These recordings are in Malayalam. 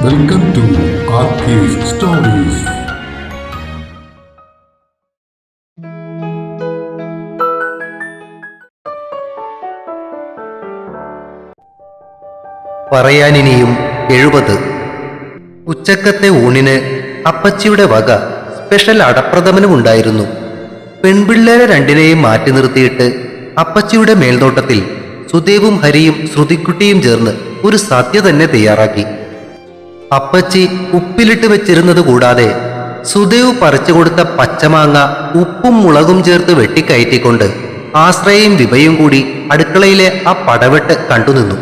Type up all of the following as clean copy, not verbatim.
Welcome to RK's Stories. പറയാനിനിയും 70. ഉച്ചക്കത്തെ ഊണിന് അപ്പച്ചിയുടെ വക സ്പെഷ്യൽ അടപ്രഥമനും ഉണ്ടായിരുന്നു. പെൺപിള്ളേരെ രണ്ടിനെയും മാറ്റി നിർത്തിയിട്ട് അപ്പച്ചിയുടെ മേൽനോട്ടത്തിൽ സുദേവും ഹരിയും ശ്രുതിക്കുട്ടിയും ചേർന്ന് ഒരു സദ്യ തന്നെ തയ്യാറാക്കി. അപ്പച്ചി ഉപ്പിലിട്ട് വെച്ചിരുന്നത് കൂടാതെ സുദേവ് പറിച്ചു കൊടുത്ത പച്ചമാങ്ങ ഉപ്പും മുളകും ചേർത്ത് വെട്ടിക്കയറ്റിക്കൊണ്ട് ആശ്രയയും വിഭയും കൂടി അടുക്കളയിലെ ആ പടവെട്ട് കണ്ടുനിന്നു.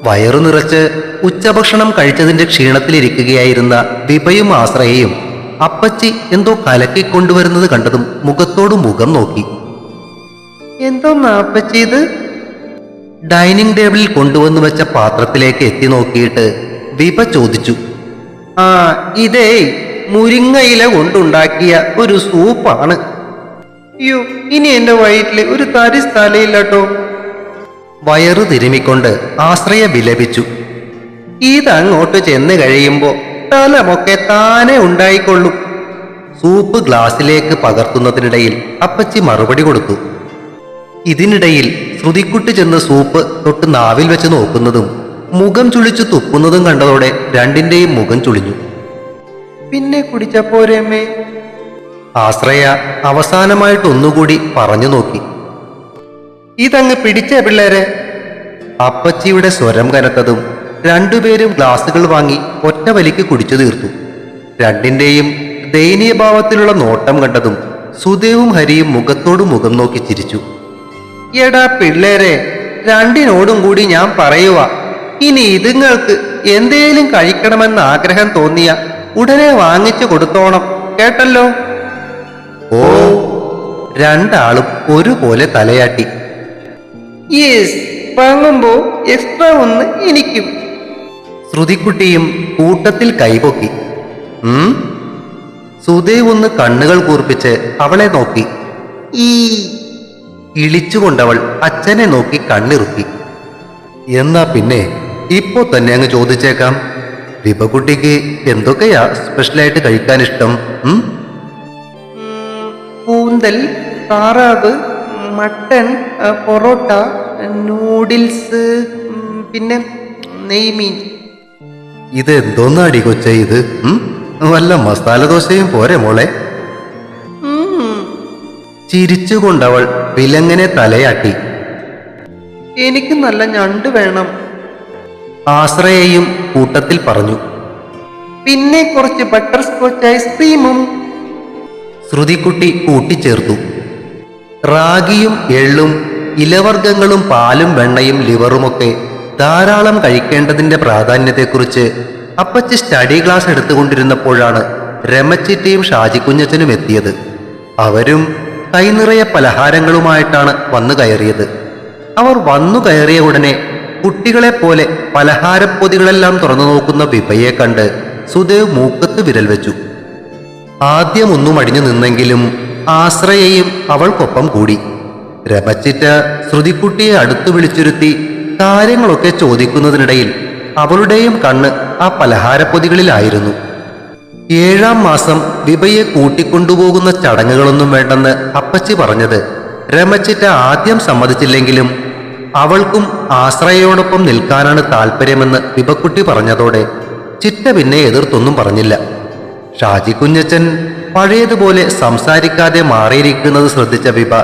വയറു നിറച്ച് ഉച്ചഭക്ഷണം കഴിച്ചതിന്റെ ക്ഷീണത്തിലിരിക്കുകയായിരുന്ന വിഭയും ആശ്രയയും അപ്പച്ചി എന്തോ കലക്കിക്കൊണ്ടുവരുന്നത് കണ്ടതും മുഖത്തോട് മുഖം നോക്കി. എന്തോന്നാ അപ്പച്ചി ഇത്? ഡൈനിങ് ടേബിളിൽ കൊണ്ടുവന്നു വെച്ച പാത്രത്തിലേക്ക് എത്തി നോക്കിയിട്ട് വിഭ ചോദിച്ചു. ആ, ഇതേ മുരിങ്ങയില കൊണ്ടുണ്ടാക്കിയ ഒരു സൂപ്പാണ്. അയ്യോ, ഇനി എന്റെ വയറ്റില് ഒരു തരി സ്ഥലയില്ലട്ടോ. വയറു തിരുമിക്കൊണ്ട് ആശ്രയ വിലപിച്ചു. ഇതങ്ങോട്ട് ചെന്ന് കഴിയുമ്പോ തലമൊക്കെ താനെ ഉണ്ടായിക്കൊള്ളും. സൂപ്പ് ഗ്ലാസ്സിലേക്ക് പകർത്തുന്നതിനിടയിൽ അപ്പച്ചി മറുപടി കൊടുത്തു. ഇതിനിടയിൽ ശ്രുതിക്കുട്ടി ചെന്ന് സൂപ്പ് തൊട്ട് നാവിൽ വെച്ച് നോക്കുന്നതും മുഖം ചുളിച്ചു തുപ്പുന്നതും കണ്ടതോടെ രണ്ടിന്റെയും മുഖം ചുളിഞ്ഞു. പിന്നെ കുടിച്ചപ്പോരമ്മേ? ആശ്രയ അവസാനമായിട്ട് ഒന്നുകൂടി പറഞ്ഞു നോക്കി. ഇതങ്ങ് പിടിച്ച പിള്ളേരെ. അപ്പച്ചിയുടെ സ്വരം കനത്തതും രണ്ടുപേരും ഗ്ലാസുകൾ വാങ്ങി ഒറ്റ വലിക്ക് കുടിച്ചു തീർത്തു. രണ്ടിന്റെയും ദയനീയഭാവത്തിലുള്ള നോട്ടം കണ്ടതും സുദേവും ഹരിയും മുഖത്തോട് മുഖം നോക്കി ചിരിച്ചു. എടാ പിള്ളേരെ, രണ്ടിനോടും കൂടി ഞാൻ പറയുക, ഇനി ഇതുങ്ങൾക്ക് എന്തേലും കഴിക്കണമെന്ന് ആഗ്രഹം തോന്നിയ ഉടനെ വാങ്ങിച്ചു കൊടുത്തോണം, കേട്ടല്ലോ? ഓ, രണ്ടാളും ഒരുപോലെ തലയാട്ടി. യെസ്, വാങ്ങുമ്പോ എക്സ്ട്രാ ഒന്ന് എനിക്കും. ശ്രുതിക്കുട്ടിയും കൂട്ടത്തിൽ കൈപൊക്കി. സുദേവ് ഒന്ന് കണ്ണുകൾ കൂർപ്പിച്ച് അവളെ നോക്കി. ഈ ഇളിച്ചുകൊണ്ടവൾ അച്ഛനെ നോക്കി കണ്ണിറുക്കി. എന്നാ പിന്നെ ഇപ്പോ തന്നെ അങ്ങ് ചോദിച്ചേക്കാം, വിഭകുട്ടിക്ക് എന്തൊക്കെയാ സ്പെഷ്യലായിട്ട് കഴിക്കാൻ ഇഷ്ടം? കൂന്തൽ, താറാവ്, മട്ടൻ, പൊറോട്ട, നൂഡിൽസ്, പിന്നെ നെയ്മീൻ. ഇത് എന്തോന്നാടി കൊച്ചേ ഇത്? വല്ല മസാല ദോശയും പോരെ മോളെ? ചിരിച്ചുകൊണ്ടവൾ വിലങ്ങനെ തലയാട്ടി. എനിക്ക് നല്ല ഞണ്ട് വേണം, ആശ്രയയും കൂട്ടത്തിൽ പറഞ്ഞു. പിന്നെ കുറച്ച് ബട്ടർ സ്കോച്ച് ഐസ്ക്രീമും ശ്രുതിക്കുട്ടി കൂട്ടിച്ചേർത്തു. റാഗിയും എള്ളും ഇലവർഗങ്ങളും പാലും വെണ്ണയും ലിവറുമൊക്കെ ധാരാളം കഴിക്കേണ്ടതിന്റെ പ്രാധാന്യത്തെക്കുറിച്ച് അപ്പച്ചി സ്റ്റഡി ക്ലാസ് എടുത്തുകൊണ്ടിരുന്നപ്പോഴാണ് രമച്ചിറ്റയും ഷാജിക്കുഞ്ഞച്ചനും എത്തിയത്. അവരും കൈനിറയെ പലഹാരങ്ങളുമായിട്ടാണ് വന്നു കയറിയത്. അവർ വന്നു കയറിയ ഉടനെ കുട്ടികളെ പോലെ പലഹാരപ്പൊതികളെല്ലാം തുറന്നു നോക്കുന്ന വിഭയെ കണ്ട് സുദേവ് മൂക്കത്ത് വിരൽ വെച്ചു. ആദ്യം ഒന്നും അടിഞ്ഞു നിന്നെങ്കിലും ആശ്രയയും അവൾക്കൊപ്പം കൂടി. രമച്ചിറ്റ ശ്രുതിക്കുട്ടിയെ അടുത്തു വിളിച്ചിരുത്തി കാര്യങ്ങളൊക്കെ ചോദിക്കുന്നതിനിടയിൽ അവളുടെയും കണ്ണ് ആ പലഹാരപ്പൊതികളിലായിരുന്നു. 7-ാം മാസം വിഭയെ കൂട്ടിക്കൊണ്ടുപോകുന്ന ചടങ്ങുകളൊന്നും വേണ്ടെന്ന് അപ്പച്ചി പറഞ്ഞത് രമച്ചിറ്റ ആദ്യം സമ്മതിച്ചില്ലെങ്കിലും അവൾക്കും ആശ്രയയോടൊപ്പം നിൽക്കാനാണ് താല്പര്യമെന്ന് വിഭക്കുട്ടി പറഞ്ഞതോടെ ചിറ്റ പിന്നെ എതിർത്തൊന്നും പറഞ്ഞില്ല. ഷാജി കുഞ്ഞച്ചൻ പഴയതുപോലെ സംസാരിക്കാതെ മാറിയിരിക്കുന്നത് ശ്രദ്ധിച്ച വിഭ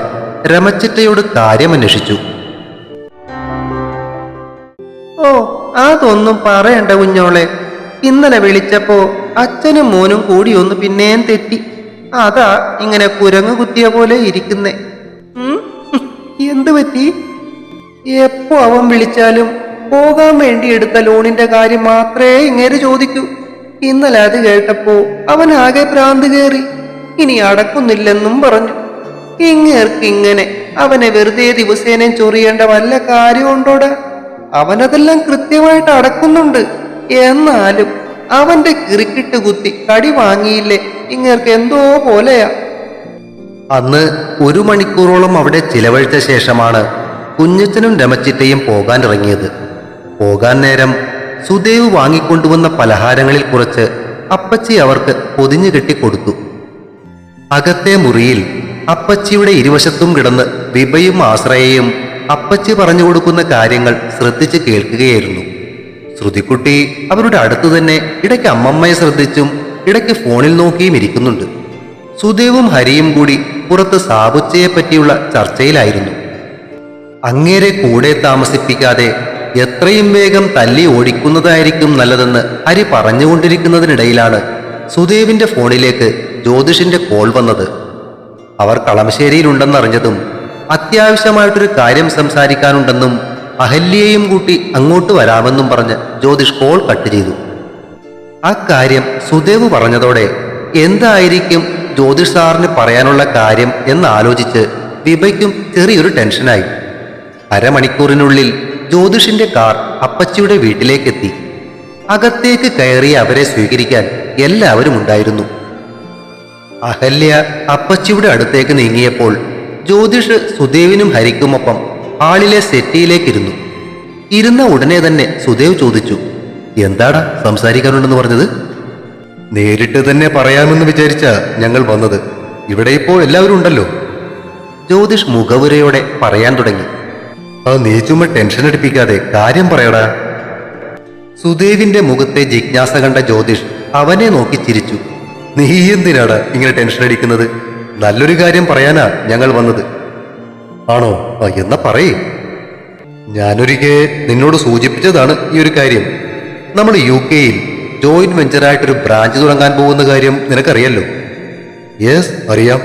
രമച്ചിറ്റയോട് കാര്യമന്വേഷിച്ചു. ഓ, അതൊന്നും പറയണ്ട കുഞ്ഞോളെ. ഇന്നലെ വിളിച്ചപ്പോ അച്ഛനും മോനും കൂടി ഒന്ന് പിന്നെയും തെറ്റി. അതാ ഇങ്ങനെ കുരങ്ങ് കുത്തിയ പോലെ ഇരിക്കുന്നേ. എന്തു പറ്റി? എപ്പോ അവൻ വിളിച്ചാലും പോകാൻ വേണ്ടി എടുത്ത ലോണിന്റെ കാര്യം മാത്രമേ ഇങ്ങനെ ചോദിക്കൂ. ഇന്നലെ അത് കേട്ടപ്പോ അവൻ ആകെ ഭ്രാന്ത് കയറി. ഇനി അടക്കുന്നില്ലെന്നും പറഞ്ഞു. ഇങ്ങേർക്ക് ഇങ്ങനെ അവനെ വെറുതെ ദിവസേനയും ചൊറിയേണ്ട വല്ല കാര്യമുണ്ടോടാ? അവനതെല്ലാം കൃത്യമായിട്ട് അടക്കുന്നുണ്ട്. എന്നാലും അവന്റെ കിറിക്കിട്ട് കുത്തി കടി വാങ്ങിയില്ലേ ഇങ്ങേർക്ക് എന്തോ പോലെയാ. അന്ന് 1 മണിക്കൂറോളം അവിടെ ചിലവഴിച്ച ശേഷമാണ് കുഞ്ഞച്ചനും രമച്ചിറ്റയും പോകാനിറങ്ങിയത്. പോകാൻ നേരം സുദേവ് വാങ്ങിക്കൊണ്ടുവന്ന പലഹാരങ്ങളിൽ കുറച്ച് അപ്പച്ചി അവർക്ക് പൊതിഞ്ഞു കെട്ടിക്കൊടുത്തു. അകത്തെ മുറിയിൽ അപ്പച്ചിയുടെ ഇരുവശത്തും കിടന്ന് വിഭയും ആശ്രയയും അപ്പച്ചി പറഞ്ഞു കൊടുക്കുന്ന കാര്യങ്ങൾ ശ്രദ്ധിച്ച് കേൾക്കുകയായിരുന്നു. ശ്രുതിക്കുട്ടി അവരുടെ അടുത്തു തന്നെ ഇടയ്ക്ക് അമ്മമ്മയെ ശ്രദ്ധിച്ചും ഇടയ്ക്ക് ഫോണിൽ നോക്കിയും ഇരിക്കുന്നുണ്ട്. സുദേവും ഹരിയും കൂടി പുറത്ത് സാബുച്ചയെ പറ്റിയുള്ള ചർച്ചയിലായിരുന്നു. അങ്ങേരെ കൂടെ താമസിപ്പിക്കാതെ എത്രയും വേഗം തല്ലി ഓടിക്കുന്നതായിരിക്കും നല്ലതെന്ന് ഹരി പറഞ്ഞുകൊണ്ടിരിക്കുന്നതിനിടയിലാണ് സുദേവിന്റെ ഫോണിലേക്ക് ജ്യോതിഷിന്റെ കോൾ വന്നത്. അവർ കളമശ്ശേരിയിലുണ്ടെന്നറിഞ്ഞതും അത്യാവശ്യമായിട്ടൊരു കാര്യം സംസാരിക്കാനുണ്ടെന്നും അഹല്യയെയും കൂട്ടി അങ്ങോട്ട് വരാമെന്നും പറഞ്ഞ് ജ്യോതിഷ് കോൾ കട്ട് ചെയ്തു. ആ കാര്യം സുദേവ് പറഞ്ഞതോടെ എന്തായിരിക്കും ജ്യോതിഷ് സാറിന് പറയാനുള്ള കാര്യം എന്നാലോചിച്ച് വിഭയ്ക്കും ചെറിയൊരു ടെൻഷനായി. അരമണിക്കൂറിനുള്ളിൽ ജ്യോതിഷിന്റെ കാർ അപ്പച്ചിയുടെ വീട്ടിലേക്കെത്തി. അകത്തേക്ക് കയറി അവരെ സ്വീകരിക്കാൻ എല്ലാവരും ഉണ്ടായിരുന്നു. അഹല്യ അപ്പച്ചിയുടെ അടുത്തേക്ക് നീങ്ങിയപ്പോൾ ജ്യോതിഷ് സുദേവിനും ഹരിക്കുമൊപ്പം ഹാളിലെ സെറ്റിയിലേക്കിരുന്നു. ഇരുന്ന ഉടനെ തന്നെ സുദേവ് ചോദിച്ചു, എന്താടാ സംസാരിക്കാനുണ്ടെന്ന് പറഞ്ഞത്? നേരിട്ട് തന്നെ പറയാമെന്ന് വിചാരിച്ച ഞങ്ങൾ വന്നത്. ഇവിടെ ഇപ്പോ എല്ലാവരും ഉണ്ടല്ലോ. ജ്യോതിഷ് മുഖവുരയോടെ പറയാൻ തുടങ്ങി. ആ നീ ചുമ്മാ ടെൻഷൻ അടിപ്പിക്കാതെ കാര്യം പറയടാ. സുദേവിന്റെ മുഖത്തെ ജിജ്ഞാസ കണ്ട ജ്യോതിഷ് അവനെ നോക്കി ചിരിച്ചു. നീ എന്തിനാടാ ഇങ്ങനെ ടെൻഷൻ അടിക്കുന്നത്? നല്ലൊരു കാര്യം പറയാനാ ഞങ്ങൾ വന്നത്. ആണോ? എന്നാ പറയേ. ഞാനൊരിക്കൽ നിന്നോട് സൂചിപ്പിച്ചതാണ് ഈ ഒരു കാര്യം. നമ്മൾ UK-യിൽ ജോയിന്റ് വെഞ്ചറായിട്ടൊരു ബ്രാഞ്ച് തുടങ്ങാൻ പോകുന്ന കാര്യം നിനക്കറിയല്ലോ. യെസ്, അറിയാം.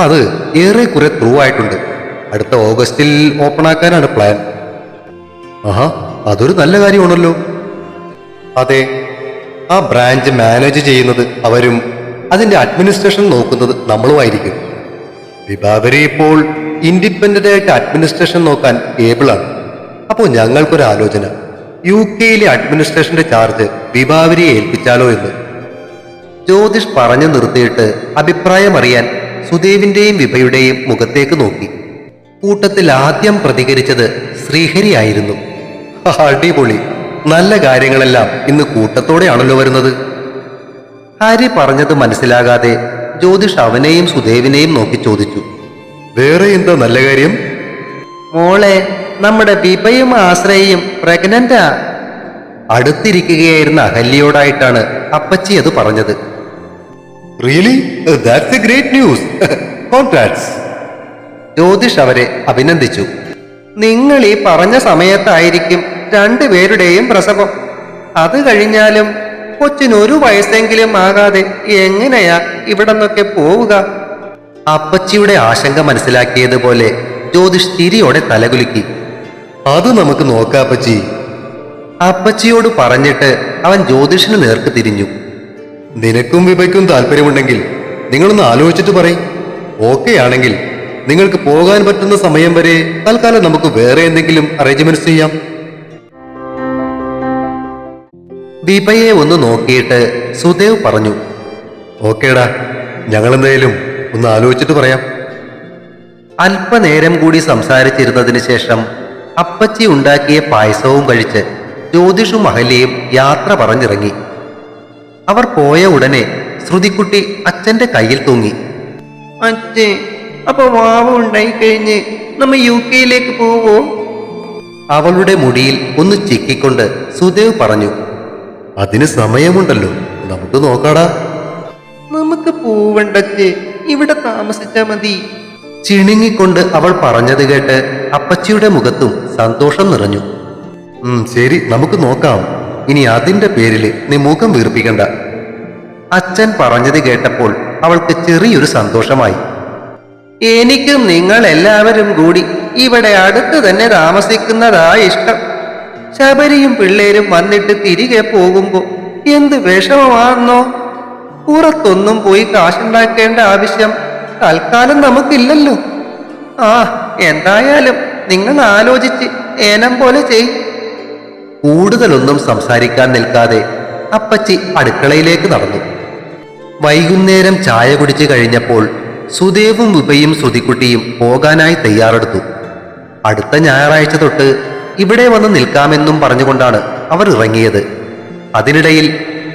അത് ഏറെക്കുറെ ത്രൂ ആയിട്ടുണ്ട്. അടുത്ത ഓഗസ്റ്റിൽ ഓപ്പൺ ആക്കാനാണ് പ്ലാൻ. ആഹാ, അതൊരു നല്ല കാര്യമാണല്ലോ. അതെ, ആ ബ്രാഞ്ച് മാനേജ് ചെയ്യുന്നത് അവരും അതിന്റെ അഡ്മിനിസ്ട്രേഷൻ നോക്കുന്നത് നമ്മളുമായിരിക്കും. വിഭാവരി ഇപ്പോൾ ഇൻഡിപെൻഡന്റ് ആയിട്ട് അഡ്മിനിസ്ട്രേഷൻ നോക്കാൻ ഏബിളാണ്. അപ്പോൾ ഞങ്ങൾക്കൊരു ആലോചന, UK-യിലെ അഡ്മിനിസ്ട്രേഷന്റെ ചാർജ് വിഭാവരിയെ ഏൽപ്പിച്ചാലോ എന്ന്. ജ്യോതിഷ് പറഞ്ഞു നിർത്തിയിട്ട് അഭിപ്രായമറിയാൻ സുദേവിന്റെയും വിഭയുടെയും മുഖത്തേക്ക് നോക്കി. കൂട്ടത്തിൽ ആദ്യം പ്രതികരിച്ചത് ശ്രീഹരി ആയിരുന്നു. അടിപൊളി, നല്ല കാര്യങ്ങളെല്ലാം ഇന്ന് കൂട്ടത്തോടെയാണല്ലോ വരുന്നത്. ഹരി പറഞ്ഞത് മനസ്സിലാകാതെ ജ്യോതിഷ് അവനെയും സുദേവിനെയും നോക്കി ചോദിച്ചു, വേറെ എന്താ നല്ല കാര്യം? മോളെ, നമ്മുടെ വിഭയും ആശ്രയയും പ്രഗ്നന്റാ. അടുത്തിരിക്കുകയായിരുന്ന അഹല്യയോടായിട്ടാണ് അപ്പച്ചി അത് പറഞ്ഞത്. Really? That's A great news. Congrats. Jyothish അവരെ അഭിനന്ദിച്ചു. നിങ്ങൾ ഈ പറഞ്ഞ സമയത്തായിരിക്കും രണ്ടുപേരുടെയും പ്രസവം. അത് കഴിഞ്ഞാലും കൊച്ചിനൊരു വയസ്സെങ്കിലും ആകാതെ എങ്ങനെയാ ഇവിടെ നിന്നൊക്കെ പോവുക? അപ്പച്ചിയുടെ ആശങ്ക മനസ്സിലാക്കിയതുപോലെ ജ്യോതിഷ് തിരിയോടെ തലകുലുക്കി. അത് നമുക്ക് നോക്കാം അപ്പച്ചി. അപ്പച്ചിയോട് പറഞ്ഞിട്ട് അവൻ ജ്യോതിഷിന് നേർക്ക് തിരിഞ്ഞു. നിനക്കും വിഭയ്ക്കും താല്പര്യമുണ്ടെങ്കിൽ നിങ്ങളൊന്ന് ആലോചിച്ചിട്ട് പറയും. ഓക്കെ ആണെങ്കിൽ നിങ്ങൾക്ക് പോകാൻ പറ്റുന്ന സമയം വരെ തൽക്കാലം നമുക്ക് വേറെ എന്തെങ്കിലും അറേഞ്ച്മെന്റ്സ് ചെയ്യാം. വിഭയെ ഒന്ന് നോക്കിയിട്ട് സുദേവ് പറഞ്ഞു, ഓക്കേടാ, ഞങ്ങൾ എന്തായാലും ഒന്ന് ആലോചിച്ചിട്ട് പറയാം. അല്പനേരം കൂടി സംസാരിച്ചിരുന്നതിന് ശേഷം അപ്പച്ചി ഉണ്ടാക്കിയ പായസവും കഴിച്ച് ജ്യോതിഷും അഹല്യയും യാത്ര പറഞ്ഞിറങ്ങി. അവർ പോയ ഉടനെ ശ്രുതിക്കുട്ടി അച്ഛന്റെ കയ്യിൽ തൂങ്ങി. അച്ഛേ, അപ്പൊ വാവ് ഉണ്ടായി കഴിഞ്ഞ് നമ്മ UK-യിലേക്ക് പോവോ? അവളുടെ മുടിയിൽ ഒന്ന് ചിക്കിക്കൊണ്ട് സുദേവ് പറഞ്ഞു, അതിന് സമയമുണ്ടല്ലോ, നമുക്ക് നോക്കാടാ. നമുക്ക് പോവണ്ടച്ചേ, ഇവിടെ താമസിച്ചാ മതി. ചിണുങ്ങിക്കൊണ്ട് അവൾ പറഞ്ഞത് കേട്ട് അപ്പച്ചിയുടെ മുഖത്തും സന്തോഷം നിറഞ്ഞു. ശരി, നമുക്ക് നോക്കാം. ഇനി അതിന്റെ പേരിൽ നീ മുഖം വീർപ്പിക്കണ്ട. അച്ഛൻ പറഞ്ഞത് കേട്ടപ്പോൾ അവൾക്ക് ചെറിയൊരു സന്തോഷമായി. എനിക്കും നിങ്ങൾ എല്ലാവരും കൂടി ഇവിടെ അടുത്ത് തന്നെ താമസിക്കുന്നതാ ഇഷ്ടം. ശബരിയും പിള്ളേരും വന്നിട്ട് തിരികെ പോകുമ്പോ എന്ത് വിഷമമാണെന്നോ. പുറത്തൊന്നും പോയി കാശുണ്ടാക്കേണ്ട ആവശ്യം തൽക്കാലം നമുക്കില്ലല്ലോ. എന്തായാലും നിങ്ങൾ ആലോചിച്ച് ഏനം പോലെ ചെയ്. കൂടുതലൊന്നും സംസാരിക്കാൻ നിൽക്കാതെ അപ്പച്ചി അടുക്കളയിലേക്ക് നടന്നു. വൈകുന്നേരം ചായ കുടിച്ചു കഴിഞ്ഞപ്പോൾ സുദേവും വിഭയും ശ്രുതിക്കുട്ടിയും പോകാനായി തയ്യാറെടുത്തു. അടുത്ത ഞായറാഴ്ച തൊട്ട് ഇവിടെ വന്ന് നിൽക്കാമെന്നും പറഞ്ഞുകൊണ്ടാണ് അവർ ഇറങ്ങിയത്. അതിനിടയിൽ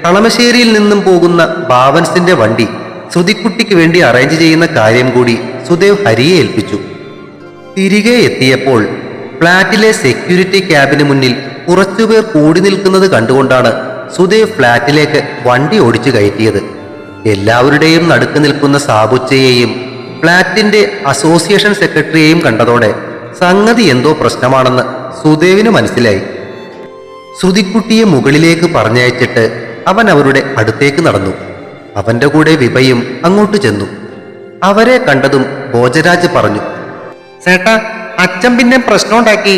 കളമശ്ശേരിയിൽ നിന്നും പോകുന്ന ബാവൻസിന്റെ വണ്ടി ശ്രുതിക്കുട്ടിക്ക് വേണ്ടി അറേഞ്ച് ചെയ്യുന്ന കാര്യം കൂടി സുദേവ് ഹരിയെ ഏൽപ്പിച്ചു. തിരികെ എത്തിയപ്പോൾ ഫ്ളാറ്റിലെ സെക്യൂരിറ്റി ക്യാബിന് മുന്നിൽ കുറച്ചുപേർ കൂടി നിൽക്കുന്നത് കണ്ടുകൊണ്ടാണ് സുദേവ് ഫ്ളാറ്റിലേക്ക് വണ്ടി ഓടിച്ചു കയറ്റിയത്. എല്ലാവരുടെയും നടുക്ക് നിൽക്കുന്ന സാബുച്ചയെയും ഫ്ളാറ്റിന്റെ അസോസിയേഷൻ സെക്രട്ടറിയെയും കണ്ടതോടെ സംഗതി എന്തോ പ്രശ്നമാണെന്ന് സുദേവിന് മനസ്സിലായി. ശ്രുതിക്കുട്ടിയെ മുകളിലേക്ക് പറഞ്ഞയച്ചിട്ട് അവൻ അവരുടെ അടുത്തേക്ക് നടന്നു. അവന്റെ കൂടെ വിഭയും അങ്ങോട്ട് ചെന്നു. അവരെ കണ്ടതും ഭോജരാജ് പറഞ്ഞു, ചേട്ടാ, അച്ഛൻ പിന്നെ പ്രശ്നമുണ്ടാക്കി.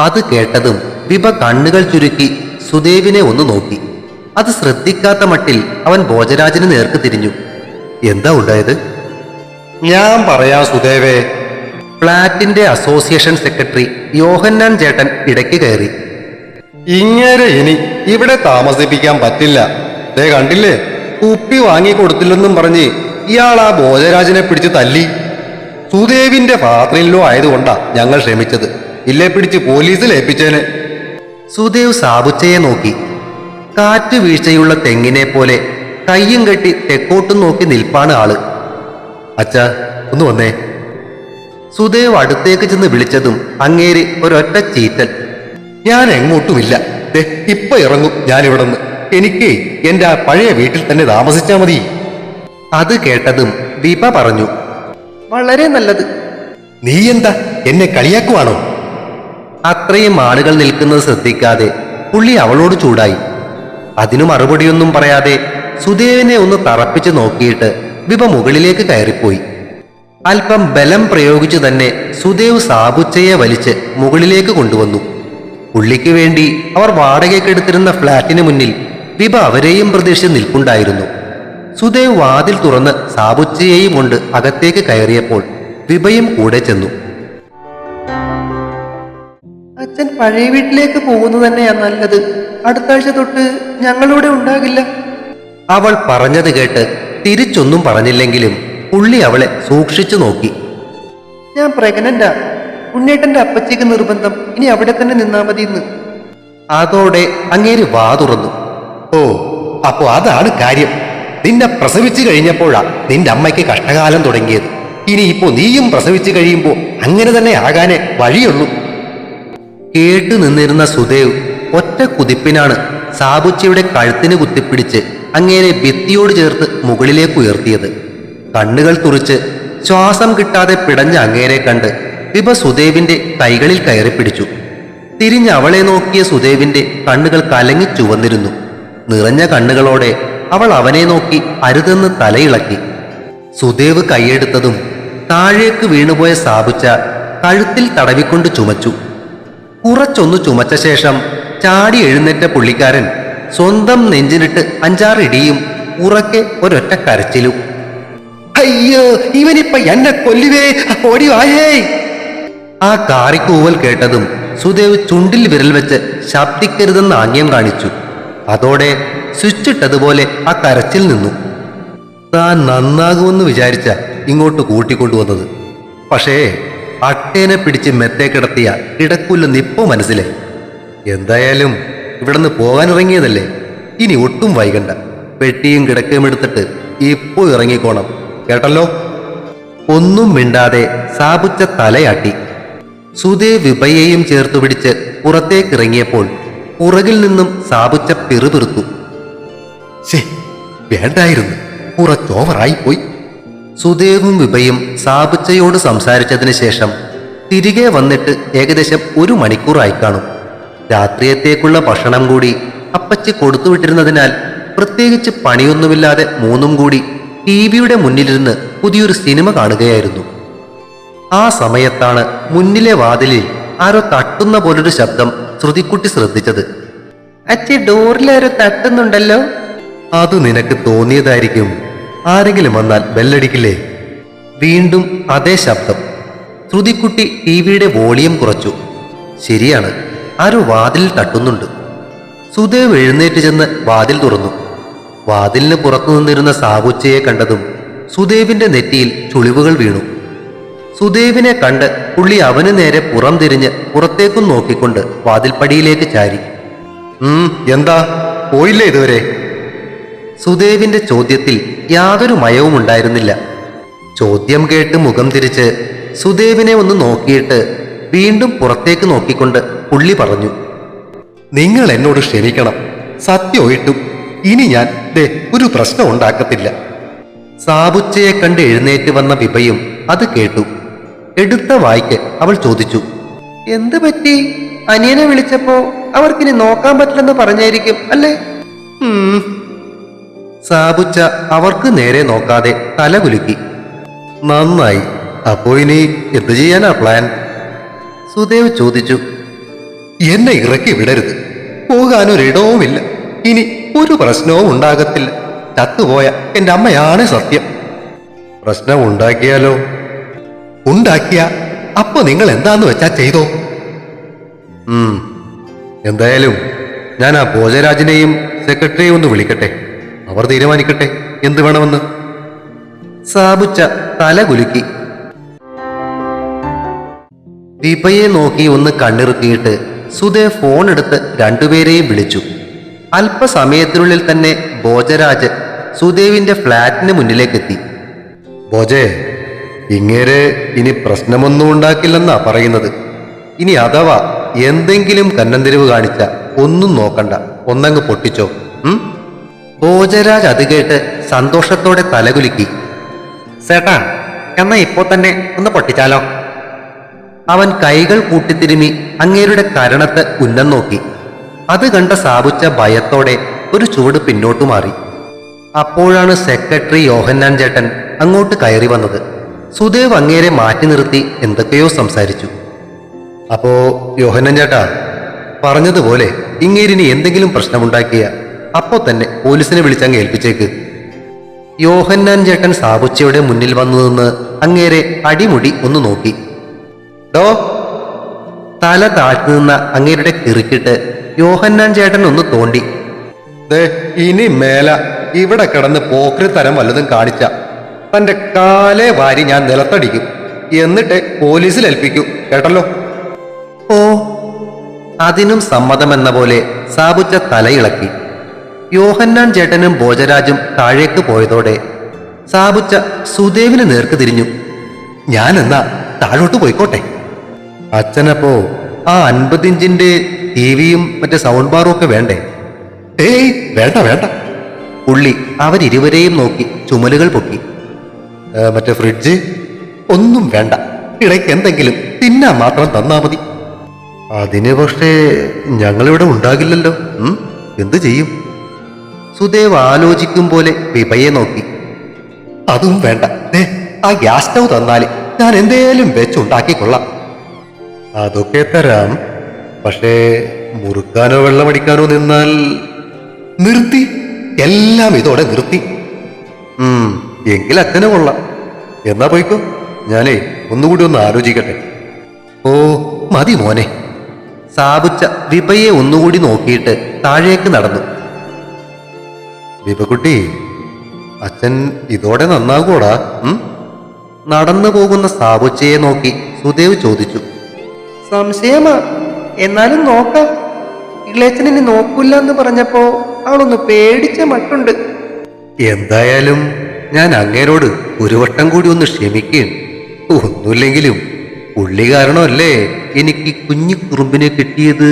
അത് കേട്ടതും വിഭ കണ്ണുകൾ ചുരുക്കി സുദേവിനെ ഒന്ന് നോക്കി. അത് ശ്രദ്ധിക്കാത്ത മട്ടിൽ അവൻ ഭോജരാജിന് നേർക്ക് തിരിഞ്ഞു. എന്താ ഉണ്ടായത്? ഞാൻ പറയാം സുദേവേ. ഫ്ളാറ്റിന്റെ അസോസിയേഷൻ സെക്രട്ടറി യോഹന്നാൻ ചേട്ടൻ ഇടയ്ക്ക് കയറി. ഇങ്ങനെ ഇനി ഇവിടെ താമസിപ്പിക്കാൻ പറ്റില്ല. ദേ കണ്ടില്ലേ, കുപ്പി വാങ്ങിക്കൊടുത്തില്ലെന്നും പറഞ്ഞ് ഇയാൾ ആ ഭോജരാജിനെ പിടിച്ച് തല്ലി. സുദേവിന്റെ ഫാദറിൻലോ ആയതുകൊണ്ടാ ഞങ്ങൾ ക്ഷമിച്ചത്. ഇല്ലേ പിടിച്ച് പോലീസിൽ ഏൽപ്പിച്ചേനെ. സുദേവ് സാബുച്ചയെ നോക്കി. കാറ്റ് വീഴ്ചയുള്ള തെങ്ങിനെ പോലെ കയ്യും കെട്ടി തെക്കോട്ടും നോക്കി നിൽപ്പാണ് ആള്. അച്ഛാ, ഒന്ന് വന്നേ. സുദേവ് അടുത്തേക്ക് ചെന്ന് വിളിച്ചതും അങ്ങേര് ഒരൊറ്റ ചീറ്റൽ. ഞാൻ എങ്ങോട്ടുമില്ല, ഇപ്പൊ ഇറങ്ങും ഞാനിവിടുന്ന്. എനിക്ക് എന്റെ ആ പഴയ വീട്ടിൽ തന്നെ താമസിച്ചാ മതി. അത് കേട്ടതും ദീപ പറഞ്ഞു, വളരെ നല്ലത്. നീ എന്താ എന്നെ കളിയാക്കുവാണോ? അത്രയും ആളുകൾ നിൽക്കുന്നത് ശ്രദ്ധിക്കാതെ പുള്ളി അവളോട് ചൂടായി. അതിനു മറുപടിയൊന്നും പറയാതെ സുദേവിനെ ഒന്ന് തറപ്പിച്ച് നോക്കിയിട്ട് വിഭ മുകളിലേക്ക് കയറിപ്പോയി. അല്പം ബലം പ്രയോഗിച്ചു തന്നെ സുദേവ് സാബുച്ചയെ വലിച്ച് മുകളിലേക്ക് കൊണ്ടുവന്നു. പുള്ളിക്ക് വേണ്ടി അവർ വാടകയ്ക്കെടുത്തിരുന്ന ഫ്ളാറ്റിന് മുന്നിൽ വിഭ അവരെയും പ്രതീക്ഷിച്ച് നിൽപ്പുണ്ടായിരുന്നു. സുദേവ് വാതിൽ തുറന്ന് സാബുച്ചയെയും കൊണ്ട് അകത്തേക്ക് കയറിയപ്പോൾ വിഭയും കൂടെ ചെന്നു. അച്ഛൻ പഴയ വീട്ടിലേക്ക് പോകുന്നു തന്നെയാ നല്ലത്. അടുത്ത ആഴ്ച തൊട്ട് ഞങ്ങളിവിടെ ഉണ്ടാകില്ല. അവൾ പറഞ്ഞത് കേട്ട് തിരിച്ചൊന്നും പറഞ്ഞില്ലെങ്കിലും പുള്ളി അവളെ സൂക്ഷിച്ചു നോക്കി. ഞാൻ പ്രഗ്നന്റാ. ഉണ്ണേട്ടന്റെ അപ്പച്ചിക്ക് നിർബന്ധം ഇനി അവിടെ തന്നെ നിന്നാ മതി എന്ന്. അതോടെ അങ്ങേര് വാ തുറന്നു. ഓ, അപ്പോ അതാണ് കാര്യം. നിന്നെ പ്രസവിച്ചു കഴിഞ്ഞപ്പോഴാ നിന്റെ അമ്മയ്ക്ക് കഷ്ടകാലം തുടങ്ങിയത്. ഇനിയിപ്പോ നീയും പ്രസവിച്ചു കഴിയുമ്പോ അങ്ങനെ തന്നെ ആകാനേ വഴിയുള്ളൂ. കേട്ടു നിന്നിരുന്ന സുദേവ് ഒറ്റ കുതിപ്പിനാണ് സാബുച്ചയുടെ കഴുത്തിന് കുത്തിപ്പിടിച്ച് അങ്ങേരെ ഭിത്തിയോട് ചേർത്ത് മുകളിലേക്ക് ഉയർത്തിയത്. കണ്ണുകൾ തുറിച്ച് ശ്വാസം കിട്ടാതെ പിടഞ്ഞ അങ്ങേരെ കണ്ട് വിഭ സുദേവിന്റെ കൈകളിൽ കയറിപ്പിടിച്ചു. തിരിഞ്ഞ് അവളെ നോക്കിയ സുദേവിന്റെ കണ്ണുകൾ കലങ്ങി ചുവന്നിരുന്നു. നിറഞ്ഞ കണ്ണുകളോടെ അവൾ അവനെ നോക്കി അരുതെന്ന് തലയിളക്കി. സുദേവ് കൈയെടുത്തതും താഴേക്ക് വീണുപോയ സാബുച്ച കഴുത്തിൽ തടവിക്കൊണ്ട് ചുമച്ചു. കുറച്ചൊന്നു ചുമച്ച ശേഷം ചാടി എഴുന്നേറ്റ പുള്ളിക്കാരൻ സ്വന്തം നെഞ്ചിനിട്ട് 5-6 ഇടിയും ഉറക്കെ ഒരൊറ്റ കരച്ചിലും. അയ്യോ, ഇവനിപ്പ എന്നെ കൊല്ലുവേ, ഓടി വായേ. ആ കാറിക്കൂവൽ കേട്ടതും സുദേവ് ചുണ്ടിൽ വിരൽ വെച്ച് ശബ്ദിക്കരുതെന്ന് ആംഗ്യം കാണിച്ചു. അതോടെ സ്വിച്ചിട്ടതുപോലെ ആ കരച്ചിൽ നിന്നു. താൻ നന്നാകുമെന്ന് വിചാരിച്ച ഇങ്ങോട്ട് കൂട്ടിക്കൊണ്ടുവന്നത്. പക്ഷേ അട്ടേനെ പിടിച്ച് മെത്തേ കിടത്തിയ കിടക്കുല്ല നിപ്പോ മനസ്സിലായി. എന്തായാലും ഇവിടുന്ന് പോകാനിറങ്ങിയതല്ലേ, ഇനി ഒട്ടും വൈകണ്ട. പെട്ടിയും കിടക്കയും എടുത്തിട്ട് ഇപ്പോ ഇറങ്ങിക്കോണം, കേട്ടല്ലോ. ഒന്നും മിണ്ടാതെ സാബുച്ച തലയാട്ടി. സുദേവ് വിഭയെയും ചേർത്തു പിടിച്ച് പുറത്തേക്കിറങ്ങിയപ്പോൾ പുറകിൽ നിന്നും സാബുച്ച പിറുപിറുത്തു. വേണ്ടായിരുന്നു, കുറച്ചോവറായി പോയി. സുദേവും വിഭയും സാബുച്ചയോട് സംസാരിച്ചതിന് ശേഷം തിരികെ വന്നിട്ട് ഏകദേശം 1 മണിക്കൂറായി കാണും. രാത്രിയത്തേക്കുള്ള ഭക്ഷണം കൂടി അപ്പച്ചി കൊടുത്തുവിട്ടിരുന്നതിനാൽ പ്രത്യേകിച്ച് പണിയൊന്നുമില്ലാതെ മൂന്നും കൂടി ടിവിയുടെ മുന്നിലിരുന്ന് പുതിയൊരു സിനിമ കാണുകയായിരുന്നു. ആ സമയത്താണ് മുന്നിലെ വാതിലിൽ ആരോ തട്ടുന്ന പോലൊരു ശബ്ദം ശ്രുതിക്കുട്ടി ശ്രദ്ധിച്ചത്. അച്ഛി, ഡോറിലാരോ തട്ടുന്നുണ്ടല്ലോ. അത് നിനക്ക് തോന്നിയതായിരിക്കും. ആരെങ്കിലും വന്നാൽ ബെല്ലടിക്കില്ലേ? വീണ്ടും അതേ ശബ്ദം. ശ്രുതിക്കുട്ടി ടിവിയുടെ വോളിയം കുറച്ചു. ശരിയാണ്, ആരോ വാതിലിൽ തട്ടുന്നുണ്ട്. സുദേവ് എഴുന്നേറ്റ് ചെന്ന് വാതിൽ തുറന്നു. വാതിലിന് പുറത്തു നിന്നിരുന്ന സാബുച്ചയെ കണ്ടതും സുദേവിന്റെ നെറ്റിയിൽ ചുളിവുകൾ വീണു. സുദേവിനെ കണ്ട് പുള്ളി അവന് നേരെ പുറം തിരിഞ്ഞ് പുറത്തേക്കും നോക്കിക്കൊണ്ട് വാതിൽപ്പടിയിലേക്ക് ചാരി. എന്താ പോയില്ലേ ഇതുവരെ? സുദേവിന്റെ ചോദ്യത്തിൽ യാതൊരു മയവും ഉണ്ടായിരുന്നില്ല. ചോദ്യം കേട്ട് മുഖം തിരിച്ച് സുദേവിനെ ഒന്ന് നോക്കിയിട്ട് വീണ്ടും പുറത്തേക്ക് നോക്കിക്കൊണ്ട് പുള്ളി പറഞ്ഞു, നിങ്ങൾ എന്നോട് ക്ഷമിക്കണം. സത്യമായിട്ടും ഇനി ഞാൻ ഒരു പ്രശ്നം ഉണ്ടാക്കത്തില്ല. സാബുച്ചയെ കണ്ട് എഴുന്നേറ്റ് വന്ന വിഭയും അത് കേട്ടു. എടുത്ത വായ്ക്ക് അവൾ ചോദിച്ചു, എന്ത് പറ്റി? അനിയനെ വിളിച്ചപ്പോ അവർക്കിനി നോക്കാൻ പറ്റില്ലെന്ന് പറഞ്ഞായിരിക്കും അല്ലേ? സാബുച്ച അവർക്ക് നേരെ നോക്കാതെ തല കുലുക്കി. നന്നായി. അപ്പോ ഇനി എന്തു ചെയ്യാനാ പ്ലാൻ? സുദേവ് ചോദിച്ചു. എന്നെ ഇറക്കി വിടരുത്. പോകാനൊരിടവുമില്ല. ഇനി ഒരു പ്രശ്നവും ഉണ്ടാകത്തില്ല. ചത്തുപോയ എന്റെ അമ്മയാണ് സത്യം. പ്രശ്നം ഉണ്ടാക്കിയാലോ? ഉണ്ടാക്കിയ അപ്പൊ നിങ്ങൾ എന്താന്ന് വെച്ചാ ചെയ്തോ. എന്തായാലും ഞാൻ ആ ഭോജരാജിനെയും സെക്രട്ടറിയെയും ഒന്ന് വിളിക്കട്ടെ. അവർ തീരുമാനിക്കട്ടെ എന്ത് വേണമെന്ന്. സാബുച്ച തല കുലുക്കി. ദീപയെ നോക്കി ഒന്ന് കണ്ണിറുക്കിയിട്ട് സുദേവ് ഫോൺ എടുത്ത് രണ്ടുപേരെയും വിളിച്ചു. അല്പസമയത്തിനുള്ളിൽ തന്നെ ഭോജരാജ് സുദേവിന്റെ ഫ്ലാറ്റിന് മുന്നിലേക്കെത്തി. ഭോജേ, ഇങ്ങേര് ഇനി പ്രശ്നമൊന്നും ഉണ്ടാക്കില്ലെന്നാ പറയുന്നത്. ഇനി അഥവാ എന്തെങ്കിലും കന്നന്തിരിവ് കാണിച്ച ഒന്നും നോക്കണ്ട, ഒന്നങ്ങ് പൊട്ടിച്ചോ. ഭോജരാജ് അത് കേട്ട് സന്തോഷത്തോടെ തലകുലുക്കി. സേട്ടാ, എന്നാ ഇപ്പോ തന്നെ ഒന്ന് പൊട്ടിച്ചാലോ? അവൻ കൈകൾ കൂട്ടിത്തിരുമി അങ്ങേരുടെ കരണത്ത് ഉന്നം നോക്കി. അത് കണ്ട സാബുച്ച ഭയത്തോടെ ഒരു ചുവട് പിന്നോട്ടു മാറി. അപ്പോഴാണ് സെക്രട്ടറി യോഹന്നാൻ ചേട്ടൻ അങ്ങോട്ട് കയറി വന്നത്. സുദേവ് അങ്ങേരെ മാറ്റി നിർത്തി എന്തൊക്കെയോ സംസാരിച്ചു. അപ്പോ യോഹന്നാൻ ചേട്ടാ, പറഞ്ഞതുപോലെ ഇങ്ങേരിനി എന്തെങ്കിലും പ്രശ്നമുണ്ടാക്കിയ അപ്പോ തന്നെ പോലീസിനെ വിളിച്ചങ്ങ് ഏൽപ്പിച്ചേക്ക്. യോഹന്നാൻ ചേട്ടൻ സാബുച്ചയുടെ മുന്നിൽ വന്നു നിന്ന് അങ്ങേരെ അടിമുടി ഒന്ന് നോക്കി. ഡോ, തല താഴ്ത്തു നിന്ന അങ്ങേരുടെ കിറുക്കിട്ട് യോഹന്നാൻ ചേട്ടൻ ഒന്ന് തോണ്ടി. ഇനി മേല ഇവിടെ കിടന്ന് പോക്കറി തരം വല്ലതും കാണിച്ച തന്റെ കാലേ വാരി ഞാൻ നിലത്തടിക്കും. എന്നിട്ട് പോലീസിൽ ഏൽപ്പിക്കൂ, കേട്ടല്ലോ? ഓ, അതിനും സമ്മതമെന്ന പോലെ സാബുച്ച തലയിളക്കി. യോഹന്നാൻ ചേട്ടനും ഭോജരാജും താഴേക്ക് പോയതോടെ സാബുച്ച സുദേവിന് നേർക്ക് തിരിഞ്ഞു. ഞാനെന്നാ താഴോട്ട് പോയിക്കോട്ടെ. അച്ഛനപ്പോ ആ 50 ഇഞ്ചിന്റെ ടിവിയും മറ്റേ സൗണ്ട് ബാറും ഒക്കെ വേണ്ടേ? ഏയ് വേണ്ട വേണ്ട. പുള്ളി അവരിരുവരെയും നോക്കി ചുമലുകൾ പൊക്കി. മറ്റേ ഫ്രിഡ്ജ് ഒന്നും വേണ്ട. ഇടയ്ക്ക് എന്തെങ്കിലും തിന്നാൻ മാത്രം തന്നാ മതി. അതിന് പക്ഷേ ഞങ്ങളിവിടെ ഉണ്ടാകില്ലല്ലോ. എന്തു ചെയ്യും? സുദേവ് ആലോചിക്കും പോലെ വിഭയെ നോക്കി. അതും വേണ്ട. ആ ഗ്യാസ് സ്റ്റൗ തന്നാല് ഞാൻ എന്തേലും വെച്ചുണ്ടാക്കിക്കൊള്ളാം. അതൊക്കെ തരാം. പക്ഷേ മുറുക്കാനോ വെള്ളമടിക്കാനോ നിന്നാൽ നിർത്തി. എല്ലാം ഇതോടെ നിർത്തി. എങ്കിൽ അച്ഛനെ കൊള്ളാം. എന്നാ പോയിക്കോ. ഞാനേ ഒന്നുകൂടി ഒന്ന് ആലോചിക്കട്ടെ. ഓ മതി മോനെ. സാബുച്ച വിഭയെ ഒന്നുകൂടി നോക്കിയിട്ട് താഴേക്ക് നടന്നു. വിഭക്കുട്ടി, അച്ഛൻ ഇതോടെ നന്നാകൂടാ? നടന്നു പോകുന്ന സാബുച്ചയെ നോക്കി സുദേവ് ചോദിച്ചു. സംശയമാ, എന്നാലും നോക്കാം. ഇളയച്ചൻ ഇനി നോക്കൂല്ല എന്ന് പറഞ്ഞപ്പോ അവളൊന്ന് പേടിച്ച മട്ടുണ്ട്. എന്തായാലും ഞാൻ അങ്ങേരോട് ഒരു വട്ടം കൂടി ഒന്ന് ക്ഷമിക്കുകയാണ്. ഒന്നുമില്ലെങ്കിലും പുള്ളി കാരണമല്ലേ എനിക്ക് കുഞ്ഞു കുറുമ്പിനെ കിട്ടിയത്.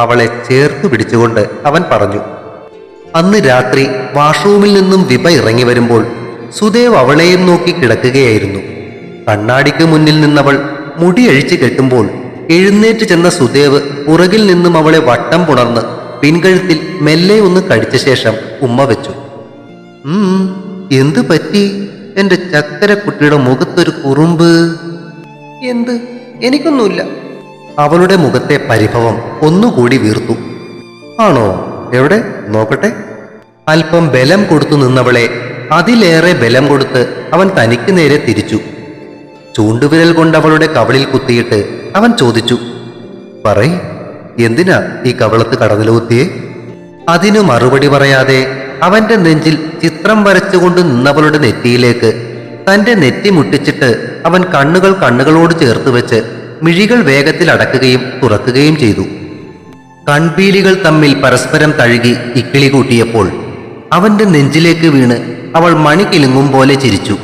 അവളെ ചേർത്ത് പിടിച്ചുകൊണ്ട് അവൻ പറഞ്ഞു. അന്ന് രാത്രി വാഷ്റൂമിൽ നിന്നും വിഭ ഇറങ്ങി വരുമ്പോൾ സുദേവ് അവളെയും നോക്കി കിടക്കുകയായിരുന്നു. കണ്ണാടിക്ക് മുന്നിൽ നിന്നവൾ മുടി അഴിച്ചു കെട്ടുമ്പോൾ എഴുന്നേറ്റ് ചെന്ന സുദേവ് പുറകിൽ നിന്നും അവളെ വട്ടം പുണർന്ന് പിൻകഴുത്തിൽ മെല്ലെ ഒന്ന് കടിച്ച ശേഷം ഉമ്മ വെച്ചു. എന്ത് പറ്റി? എന്റെ ചക്കരക്കുട്ടിയുടെ മുഖത്തൊരു കുറുമ്പ്. എന്ത്? എനിക്കൊന്നുമില്ല. അവളുടെ മുഖത്തെ പരിഭവം ഒന്നുകൂടി വീർത്തു. ആണോ? എവിടെ നോക്കട്ടെ. അല്പം ബലം കൊടുത്തു നിന്നവളെ അതിലേറെ ബലം കൊടുത്ത് അവൻ തനിക്ക് നേരെ തിരിച്ചു. ചൂണ്ടുവിരൽ കൊണ്ട് അവളുടെ കവളിൽ കുത്തിയിട്ട് അവൻ ചോദിച്ചു, പറയ്, എന്തിനാ ഈ കവളത്ത് കടന്നിൽ കുത്തിയേ? അതിനു മറുപടി പറയാതെ അവന്റെ നെഞ്ചിൽ ചിത്രം വരച്ചുകൊണ്ട് നിന്നവളുടെ നെറ്റിയിലേക്ക് തന്റെ നെറ്റി മുട്ടിച്ചിട്ട് അവൻ കണ്ണുകളോട് ചേർത്ത് വെച്ച് മിഴികൾ വേഗത്തിൽ അടക്കുകയും തുറക്കുകയും ചെയ്തു. കൺപീലികൾ തമ്മിൽ പരസ്പരം തഴുകി ഇക്കിളി കൂട്ടിയപ്പോൾ അവന്റെ നെഞ്ചിലേക്ക് വീണ് അവൾ മണി കിലുങ്ങും പോലെ ചിരിച്ചു.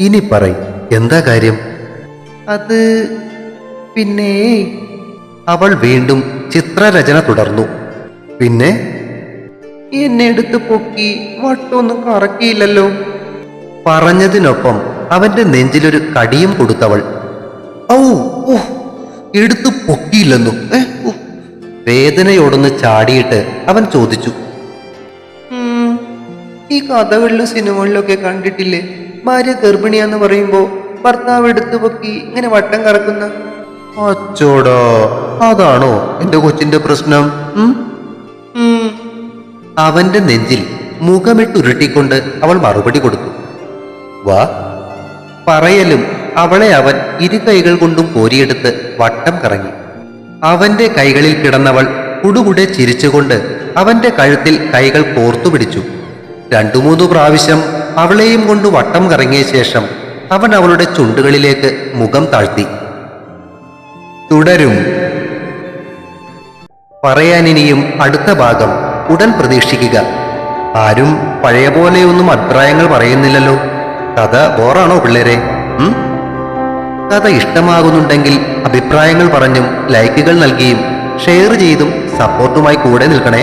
ഇനി പറയ്, എന്താ കാര്യം? അത് പിന്നെ അവൾ വീണ്ടും ചിത്രരചന തുടർന്നു. പിന്നെ എന്നെ എടുത്ത് പൊക്കി വട്ടൊന്നും കറക്കിയില്ലല്ലോ. പറഞ്ഞതിനൊപ്പം അവന്റെ നെഞ്ചിലൊരു കടിയും കൊടുത്തവൾ. ഔ ഓ, എടുത്തു പൊക്കിയില്ലെന്നു. വേദനയോടൊന്ന് ചാടിയിട്ട് അവൻ ചോദിച്ചു. ഈ കഥകളിലും സിനിമകളിലൊക്കെ കണ്ടിട്ടില്ലേ, ഭാര്യ ഗർഭിണിയാന്ന് പറയുമ്പോ ഭർത്താവ് എടുത്തു പൊക്കി ഇങ്ങനെ വട്ടം കറക്കുന്ന? അച്ചോടാ, അതാണോ എന്റെ കൊച്ചിന്റെ പ്രശ്നം? അവന്റെ നെഞ്ചിൽ മുഖമിട്ടുരുട്ടിക്കൊണ്ട് അവൾ മറുപടി കൊടുത്തു. വാ. പറയലും അവളെ അവൻ ഇരു കൈകൾ കൊണ്ടും കോരിയെടുത്ത് വട്ടം കറങ്ങി. അവന്റെ കൈകളിൽ കിടന്നവൾ കുടുകുടെ ചിരിച്ചുകൊണ്ട് അവന്റെ കഴുത്തിൽ കൈകൾ കോർത്തുപിടിച്ചു. 2-3 പ്രാവശ്യം അവളെയും കൊണ്ട് വട്ടം കറങ്ങിയ ശേഷം അവൻ അവളുടെ ചുണ്ടുകളിലേക്ക് മുഖം താഴ്ത്തി. തുടരും. പറയാനിനിയും അടുത്ത ഭാഗം ഉടൻ പ്രതീക്ഷിക്കുക. ആരും പഴയ പോലെയൊന്നും അഭിപ്രായങ്ങൾ പറയുന്നില്ലല്ലോ. കഥ ബോറാണോ പിള്ളേരെ? കഥ ഇഷ്ടമാകുന്നുണ്ടെങ്കിൽ അഭിപ്രായങ്ങൾ പറഞ്ഞും ലൈക്കുകൾ നൽകിയും ഷെയർ ചെയ്തും സപ്പോർട്ടുമായി കൂടെ നിൽക്കണേ.